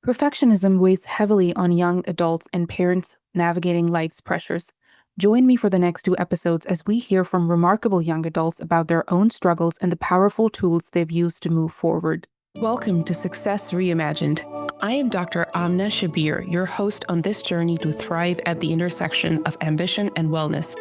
Perfectionism weighs heavily on young adults and parents navigating life's pressures. Join me for the next two episodes as we hear from remarkable young adults about their own struggles and the powerful tools they've used to move forward. Welcome to Success Reimagined. I am Dr. Amna Shabir, your host on this journey to thrive at the intersection of ambition and wellness.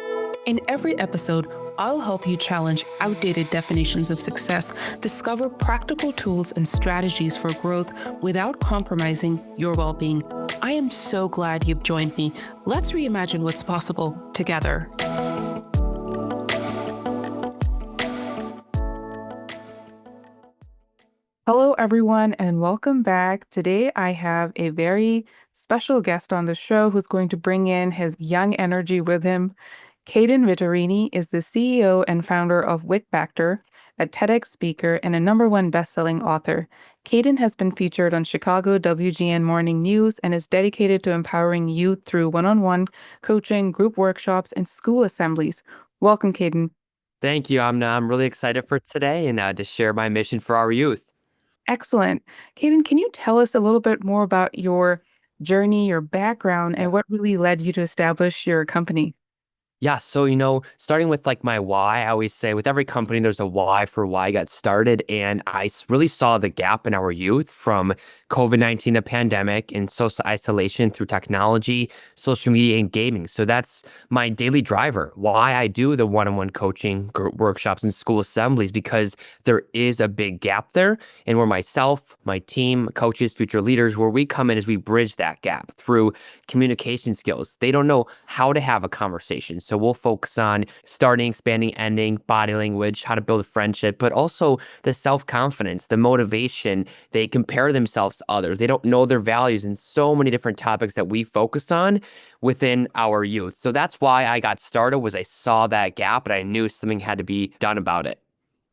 In every episode, I'll help you challenge outdated definitions of success, discover practical tools and strategies for growth without compromising your well-being. I am so glad you've joined me. Let's reimagine what's possible together. Hello, everyone, and welcome back. Today, I have a very special guest on the show who's going to bring in his young energy with him. Caden Vittorini is the CEO and founder of Vitt Factor, a TEDx speaker, and a #1 bestselling author. Caden has been featured on Chicago WGN Morning News and is dedicated to empowering youth through one-on-one coaching, group workshops, and school assemblies. Welcome, Caden. Thank you. I'm really excited for today and to share my mission for our youth. Excellent. Caden, can you tell us a little bit more about your journey, your background, and what really led you to establish your company? Yeah, so starting with like my why, I always say with every company there's a why for why I got started, and really saw the gap in our youth from COVID-19, the pandemic, and social isolation through technology, social media, and gaming. So that's my daily driver. Why I do the one-on-one coaching, group workshops, and school assemblies because there is a big gap there, and where myself, my team, coaches, future leaders, where we come in is we bridge that gap through communication skills. They don't know how to have a conversation. So we'll focus on starting, expanding, ending, body language, how to build a friendship, but also the self-confidence, the motivation. They compare themselves to others. They don't know their values, and so many different topics that we focus on within our youth. So that's why I got started, was I saw that gap and I knew something had to be done about it.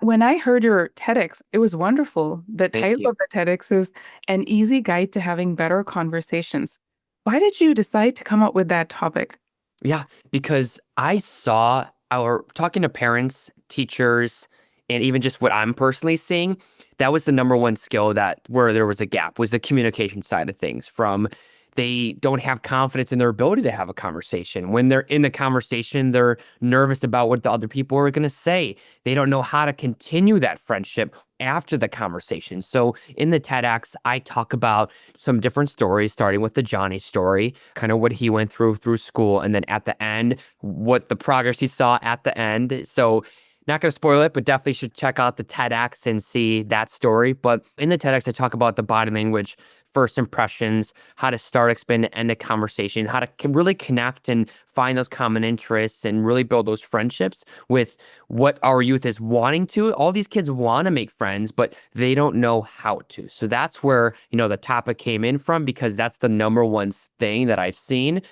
When I heard your TEDx, it was wonderful. The Thank title you. of the TEDx is An Easy Guide to Having Better Conversations. Why did you decide to come up with that topic? Yeah, because I saw our talking to parents, teachers, and even just what I'm personally seeing, that was the #1 skill that where there was a gap was the communication side of things. From they don't have confidence in their ability to have a conversation. When they're in the conversation, they're nervous about what the other people are going to say. They don't know how to continue that friendship after the conversation. So in the TEDx, I talk about some different stories, starting with the Johnny story, kind of what he went through school, and then at the end, what the progress he saw at the end. So not going to spoil it, but definitely should check out the TEDx and see that story. But in the TEDx, I talk about the body language, first impressions, how to start, expand, and end a conversation, how to really connect and find those common interests and really build those friendships with what our youth is wanting to. All these kids want to make friends, but they don't know how to. So that's where, the topic came in from, because that's the #1 thing that I've seen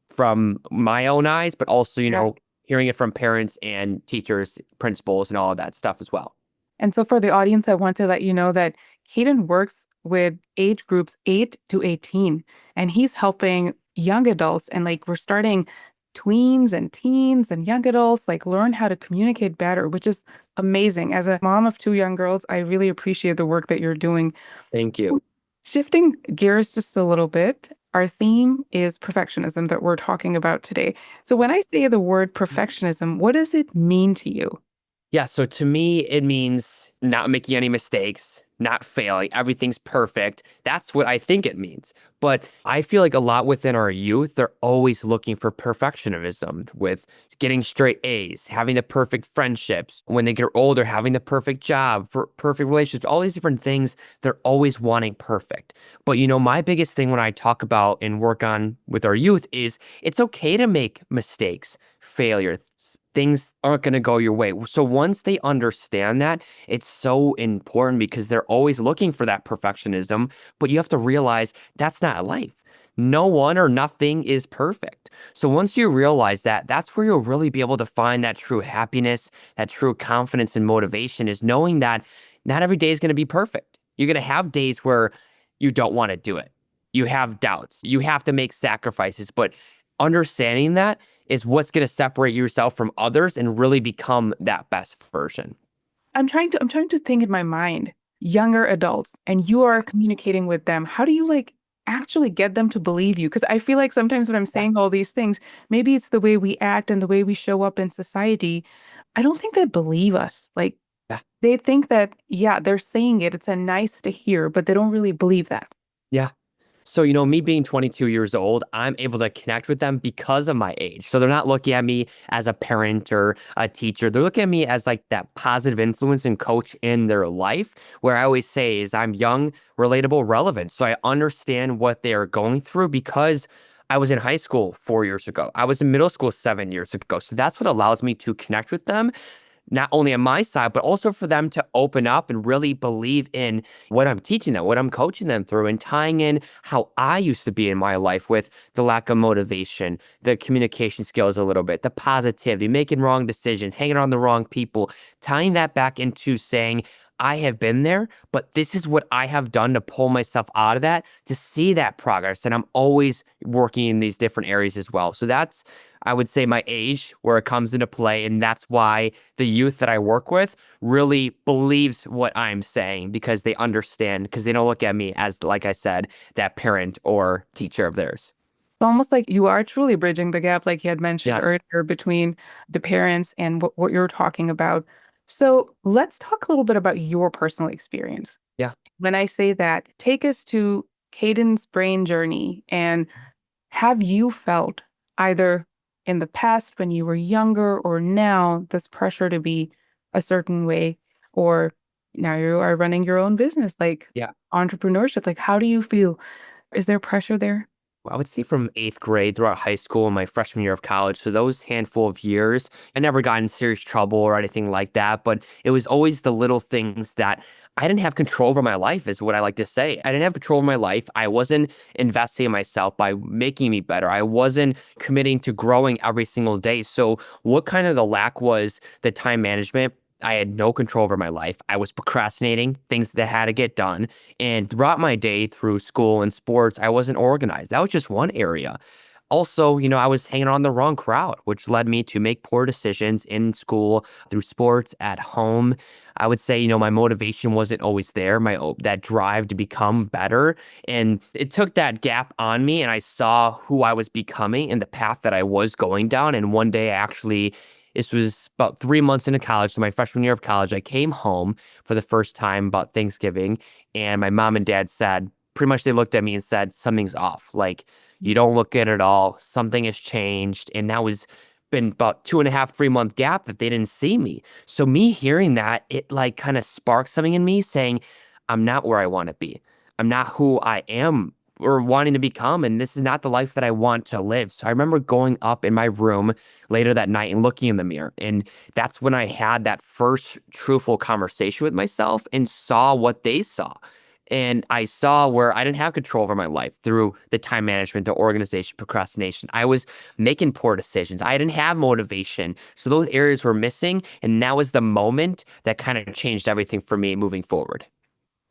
from my own eyes, but also, hearing it from parents and teachers, principals, and all of that stuff as well. And so for the audience, I want to let you know that Caden works with age groups 8 to 18, and he's helping young adults. And like we're starting tweens and teens and young adults like learn how to communicate better, which is amazing. As a mom of two young girls, I really appreciate the work that you're doing. Thank you. Shifting gears just a little bit, our theme is perfectionism that we're talking about today. So when I say the word perfectionism, what does it mean to you? Yeah, so to me, it means not making any mistakes, not failing. Everything's perfect. That's what I think it means. But I feel like a lot within our youth, they're always looking for perfectionism with getting straight A's, having the perfect friendships. When they get older, having the perfect job, for perfect relationships, all these different things, they're always wanting perfect. But my biggest thing when I talk about and work on with our youth is it's okay to make mistakes, failures. Things aren't going to go your way. So once they understand that, it's so important because they're always looking for that perfectionism. But you have to realize that's not life. No one or nothing is perfect. So once you realize that, that's where you'll really be able to find that true happiness, that true confidence and motivation, is knowing that not every day is going to be perfect. You're going to have days where you don't want to do it. You have doubts. You have to make sacrifices. But understanding that is what's going to separate yourself from others and really become that best version. I'm trying to think in my mind, younger adults, and you are communicating with them. How do you like actually get them to believe you? Because I feel like sometimes when I'm Yeah. saying all these things, maybe it's the way we act and the way we show up in society. I don't think they believe us. Like Yeah. they think that, yeah, they're saying it. It's a nice to hear, but they don't really believe that. Yeah. So, me being 22 years old, I'm able to connect with them because of my age. So they're not looking at me as a parent or a teacher. They're looking at me as like that positive influence and coach in their life, where I always say is I'm young, relatable, relevant. So I understand what they are going through because I was in high school 4 years ago. I was in middle school 7 years ago. So that's what allows me to connect with them not only on my side, but also for them to open up and really believe in what I'm teaching them, what I'm coaching them through, and tying in how I used to be in my life with the lack of motivation, the communication skills a little bit, the positivity, making wrong decisions, hanging on the wrong people, tying that back into saying, I have been there, but this is what I have done to pull myself out of that, to see that progress. And I'm always working in these different areas as well. So that's, I would say, my age where it comes into play. And that's why the youth that I work with really believes what I'm saying because they understand, because they don't look at me as, like I said, that parent or teacher of theirs. It's almost like you are truly bridging the gap, like you had mentioned Yeah. earlier, between the parents and what you're talking about. So let's talk a little bit about your personal experience. Yeah. When I say that, take us to Caden's brain journey. And have you felt either in the past when you were younger or now this pressure to be a certain way, or now you are running your own business, like Yeah. entrepreneurship? Like, how do you feel? Is there pressure there? I would say from eighth grade throughout high school and my freshman year of college. So those handful of years, I never got in serious trouble or anything like that. But it was always the little things that I didn't have control over my life, is what I like to say. I didn't have control over my life. I wasn't investing in myself by making me better. I wasn't committing to growing every single day. So what kind of the lack was the time management. I had no control over my life. I was procrastinating things that had to get done. And throughout my day through school and sports, I wasn't organized. That was just one area. Also, I was hanging on the wrong crowd, which led me to make poor decisions in school, through sports, at home. I would say, my motivation wasn't always there, that drive to become better. And it took that gap on me, and I saw who I was becoming and the path that I was going down. And one day, this was about 3 months into college, so my freshman year of college, I came home for the first time about Thanksgiving, and my mom and dad said, pretty much they looked at me and said, something's off. Like, you don't look good at all. Something has changed. And that was been about 2.5, 3 month gap that they didn't see me. So me hearing that, it like kind of sparked something in me saying, I'm not where I want to be. I'm not who I am or wanting to become. And this is not the life that I want to live. So I remember going up in my room later that night and looking in the mirror. And that's when I had that first truthful conversation with myself and saw what they saw. And I saw where I didn't have control over my life through the time management, the organization, procrastination. I was making poor decisions. I didn't have motivation. So those areas were missing. And that was the moment that kind of changed everything for me moving forward.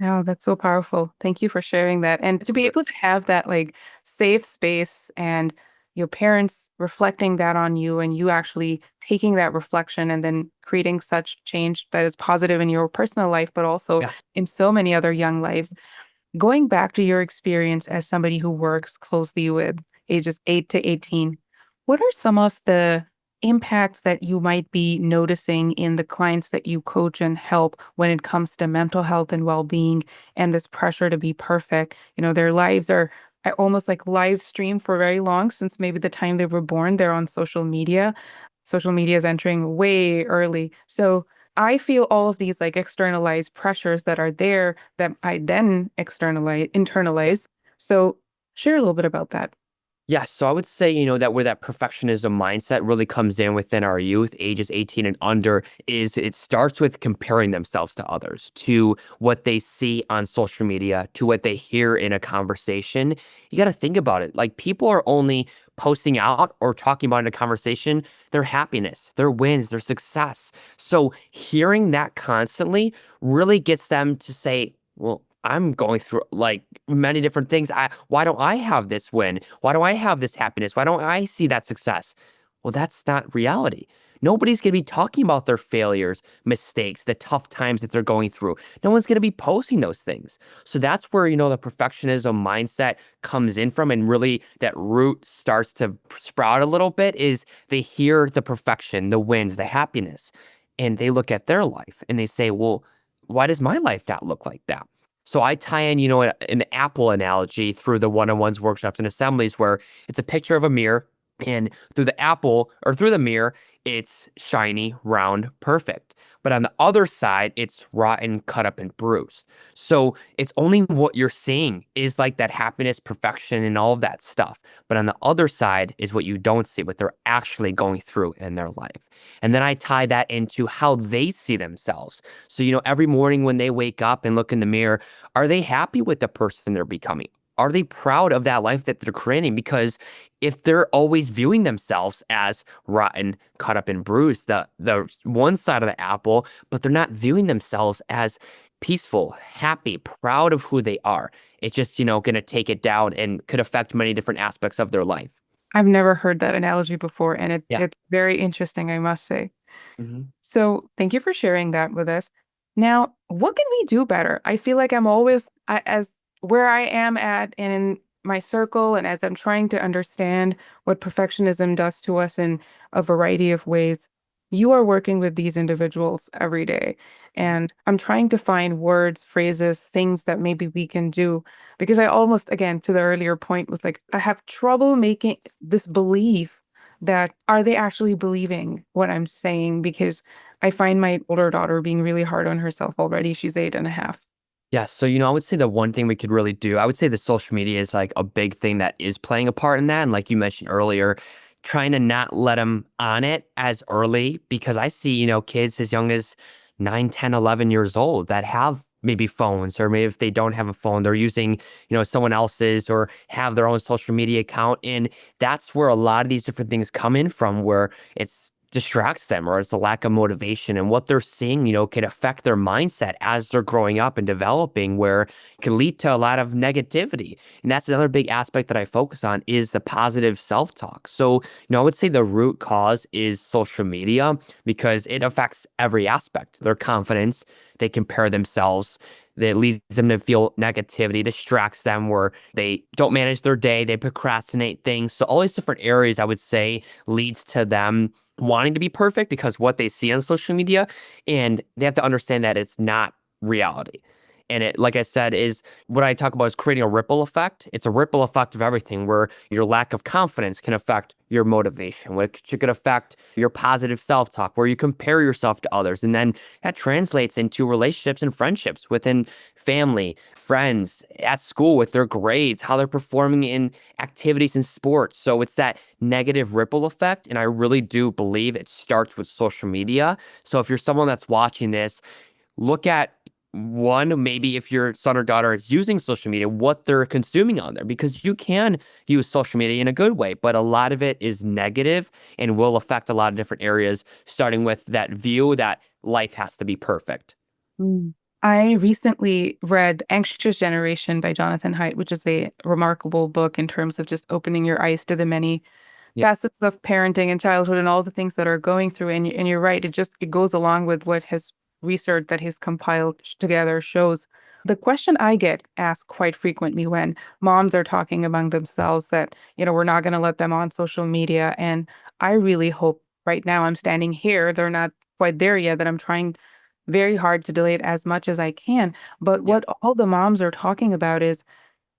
Oh, that's so powerful. Thank you for sharing that. And to be able to have that like safe space and your parents reflecting that on you and you actually taking that reflection and then creating such change that is positive in your personal life, but also Yeah. in so many other young lives. Going back to your experience as somebody who works closely with ages 8 to 18, what are some of the impacts that you might be noticing in the clients that you coach and help when it comes to mental health and well-being and this pressure to be perfect? Their lives are almost like live stream for very long since maybe the time they were born, they're on social media. Social media is entering way early. So I feel all of these like externalized pressures that are there that I then internalize. So share a little bit about that. Yeah, so I would say, that where that perfectionism mindset really comes in within our youth, ages 18 and under, is it starts with comparing themselves to others, to what they see on social media, to what they hear in a conversation. You got to think about it. Like, people are only posting out or talking about in a conversation their happiness, their wins, their success. So hearing that constantly really gets them to say, well, I'm going through like many different things. Why don't I have this win? Why do I have this happiness? Why don't I see that success? Well, that's not reality. Nobody's going to be talking about their failures, mistakes, the tough times that they're going through. No one's going to be posting those things. So that's where, the perfectionism mindset comes in from, and really that root starts to sprout a little bit is they hear the perfection, the wins, the happiness, and they look at their life and they say, well, why does my life not look like that? So I tie in, an Apple analogy through the one-on-ones, workshops, and assemblies where it's a picture of a mirror, and through the apple or through the mirror, it's shiny, round, perfect. But on the other side, it's rotten, cut up, and bruised. So it's only what you're seeing is like that happiness, perfection, and all of that stuff. But on the other side is what you don't see, what they're actually going through in their life. And then I tie that into how they see themselves. So, every morning when they wake up and look in the mirror, are they happy with the person they're becoming? Are they proud of that life that they're creating? Because if they're always viewing themselves as rotten, cut up, and bruised, the one side of the apple, but they're not viewing themselves as peaceful, happy, proud of who they are, it's just, going to take it down and could affect many different aspects of their life. I've never heard that analogy before, and Yeah. it's very interesting, I must say. Hmm. So thank you for sharing that with us. Now, what can we do better? I feel like I'm always, as where I am at and in my circle, and as I'm trying to understand what perfectionism does to us in a variety of ways, you are working with these individuals every day. And I'm trying to find words, phrases, things that maybe we can do. Because I almost, again, to the earlier point, was like, I have trouble making this belief that are they actually believing what I'm saying? Because I find my older daughter being really hard on herself already. She's 8.5. Yeah, so I would say the one thing we could really do, I would say the social media is like a big thing that is playing a part in that. And like you mentioned earlier, trying to not let them on it as early, because I see, kids as young as 9, 10, 11 years old that have maybe phones, or maybe if they don't have a phone, they're using, someone else's, or have their own social media account. And that's where a lot of these different things come in from, where it's distracts them, or it's a lack of motivation, and what they're seeing, can affect their mindset as they're growing up and developing, where it can lead to a lot of negativity. And that's another big aspect that I focus on is the positive self-talk. So, I would say the root cause is social media, because it affects every aspect, their confidence. They compare themselves, that leads them to feel negativity, distracts them, where they don't manage their day, they procrastinate things. So all these different areas, I would say, leads to them wanting to be perfect because what they see on social media, and they have to understand that it's not reality. And it, like I said, is what I talk about is creating a ripple effect. It's a ripple effect of everything, where your lack of confidence can affect your motivation, which could affect your positive self-talk, where you compare yourself to others. And then that translates into relationships and friendships within family, friends, at school, with their grades, how they're performing in activities and sports. So it's that negative ripple effect. And I really do believe it starts with social media. So if you're someone that's watching this, look at one, maybe if your son or daughter is using social media, what they're consuming on there, because you can use social media in a good way, but a lot of it is negative and will affect a lot of different areas, starting with that view that life has to be perfect. Mm. I recently read Anxious Generation by Jonathan Haidt, which is a remarkable book in terms of just opening your eyes to the many Yeah. facets of parenting and childhood and all the things that are going through. And you're right, it goes along with what his research that he's compiled together shows. The question I get asked quite frequently when moms are talking among themselves that, we're not going to let them on social media. And I really hope right now I'm standing here, they're not quite there yet, that I'm trying very hard to delay it as much as I can. But Yeah. what all the moms are talking about is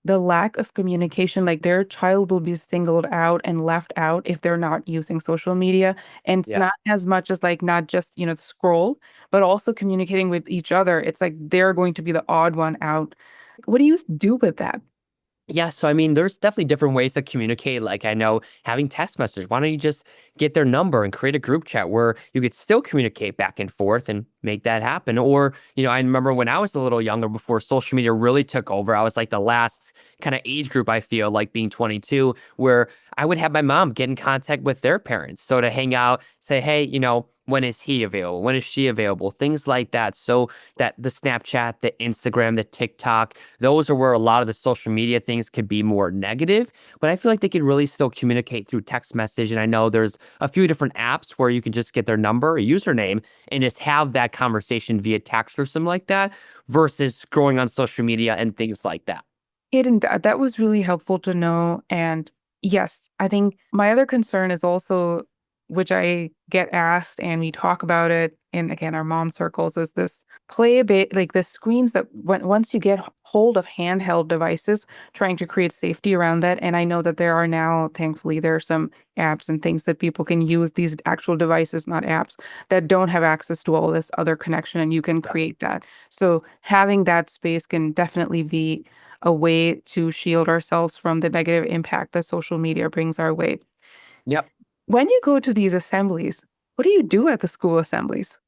the lack of communication, like their child will be singled out and left out if they're not using social media. And it's Yeah. not as much as like not just, the scroll, but also communicating with each other. It's like they're going to be the odd one out. What do you do with that? Yeah, so I mean, there's definitely different ways to communicate. Like I know having text messages. Why don't you just get their number and create a group chat where you could still communicate back and forth and make that happen? Or, I remember when I was a little younger before social media really took over, I was like the last kind of age group, I feel like, being 22, where I would have my mom get in contact with their parents. So to hang out, say, hey, When is he available? When is she available? Things like that. So that the Snapchat, the Instagram, the TikTok, those are where a lot of the social media things could be more negative. But I feel like they could really still communicate through text message. And I know there's a few different apps where you can just get their number, a username, and just have that conversation via text or something like that versus scrolling on social media and things like that. Hayden, that was really helpful to know. And yes, I think my other concern is also, which I get asked and we talk about it in, again, our mom circles, is this play a bit like the screens that once you get hold of handheld devices, trying to create safety around that. And I know that there are now, thankfully, there are some apps and things that people can use, these actual devices, not apps, that don't have access to all this other connection, and you can create that. So having that space can definitely be a way to shield ourselves from the negative impact that social media brings our way. Yep. When you go to these assemblies, what do you do at the school assemblies?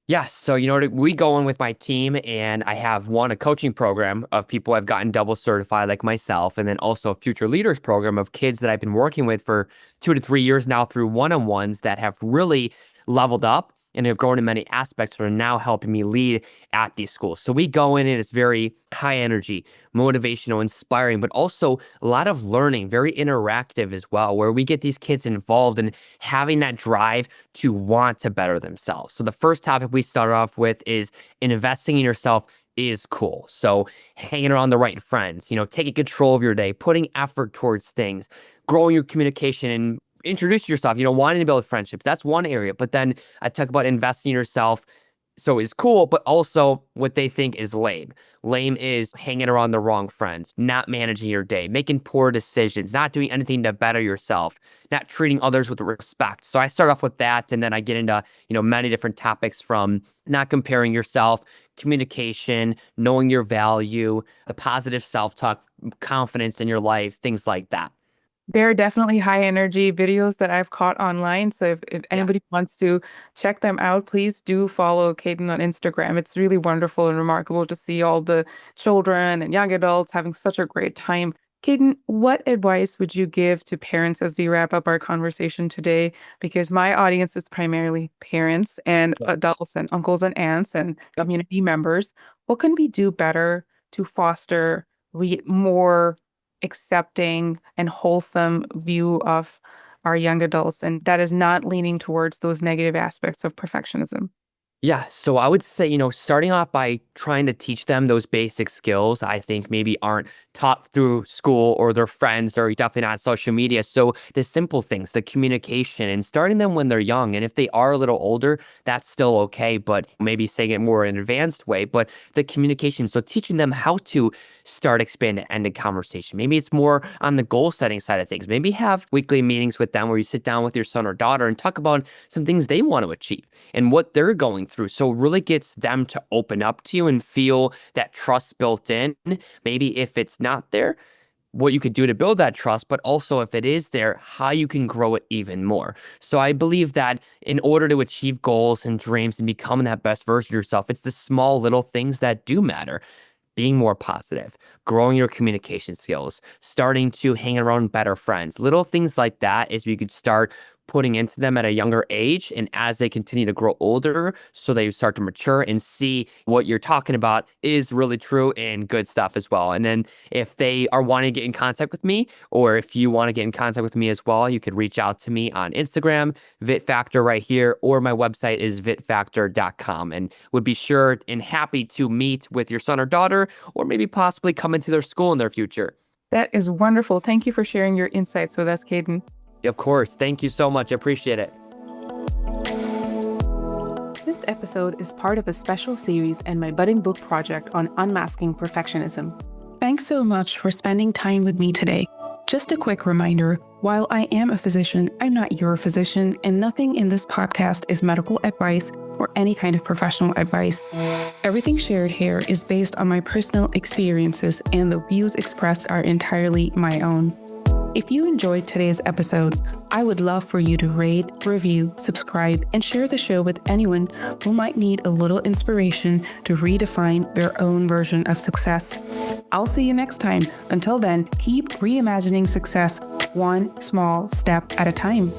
Yeah, so we go in with my team, and I have a coaching program of people I've gotten double certified like myself, and then also a future leaders program of kids that I've been working with for 2 to 3 years now through one-on-ones that have really leveled up and have grown in many aspects that are now helping me lead at these schools. So we go in and it's very high energy, motivational, inspiring, but also a lot of learning, very interactive as well, where we get these kids involved and having that drive to want to better themselves. So the first topic we start off with is investing in yourself is cool. So hanging around the right friends, taking control of your day, putting effort towards things, growing your communication and introduce yourself, wanting to build friendships. That's one area. But then I talk about investing in yourself. So is cool, but also what they think is lame. Lame is hanging around the wrong friends, not managing your day, making poor decisions, not doing anything to better yourself, not treating others with respect. So I start off with that, and then I get into, many different topics from not comparing yourself, communication, knowing your value, the positive self-talk, confidence in your life, things like that. They're definitely high energy videos that I've caught online. So if Yeah. anybody wants to check them out, please do follow Caden on Instagram. It's really wonderful and remarkable to see all the children and young adults having such a great time. Caden, what advice would you give to parents as we wrap up our conversation today? Because my audience is primarily parents and Yeah. adults and uncles and aunts and community members. What can we do better to foster more accepting and wholesome view of our young adults, and that is not leaning towards those negative aspects of perfectionism? Yeah, so I would say, starting off by trying to teach them those basic skills, I think maybe aren't taught through school or their friends or definitely not social media. So the simple things, the communication and starting them when they're young. And if they are a little older, that's still okay, but maybe saying it more in an advanced way. But the communication, so teaching them how to start expanded-ended conversation. Maybe it's more on the goal setting side of things. Maybe have weekly meetings with them where you sit down with your son or daughter and talk about some things they want to achieve and what they're going through. So it really gets them to open up to you and feel that trust built in. Maybe if it's not there, what you could do to build that trust, but also if it is there, how you can grow it even more. So I believe that in order to achieve goals and dreams and become that best version of yourself, it's the small little things that do matter. Being more positive, growing your communication skills, starting to hang around better friends, little things like that is you could start putting into them at a younger age. And as they continue to grow older, so they start to mature and see what you're talking about is really true and good stuff as well. And then if they are wanting to get in contact with me, or if you want to get in contact with me as well, you could reach out to me on Instagram, Vitt Factor right here, or my website is vittfactor.com, and would be sure and happy to meet with your son or daughter, or maybe possibly come into their school in their future. That is wonderful. Thank you for sharing your insights with us, Caden. Of course. Thank you so much. I appreciate it. This episode is part of a special series in my budding book project on unmasking perfectionism. Thanks so much for spending time with me today. Just a quick reminder, while I am a physician, I'm not your physician, and nothing in this podcast is medical advice or any kind of professional advice. Everything shared here is based on my personal experiences, and the views expressed are entirely my own. If you enjoyed today's episode, I would love for you to rate, review, subscribe, and share the show with anyone who might need a little inspiration to redefine their own version of success. I'll see you next time. Until then, keep reimagining success one small step at a time.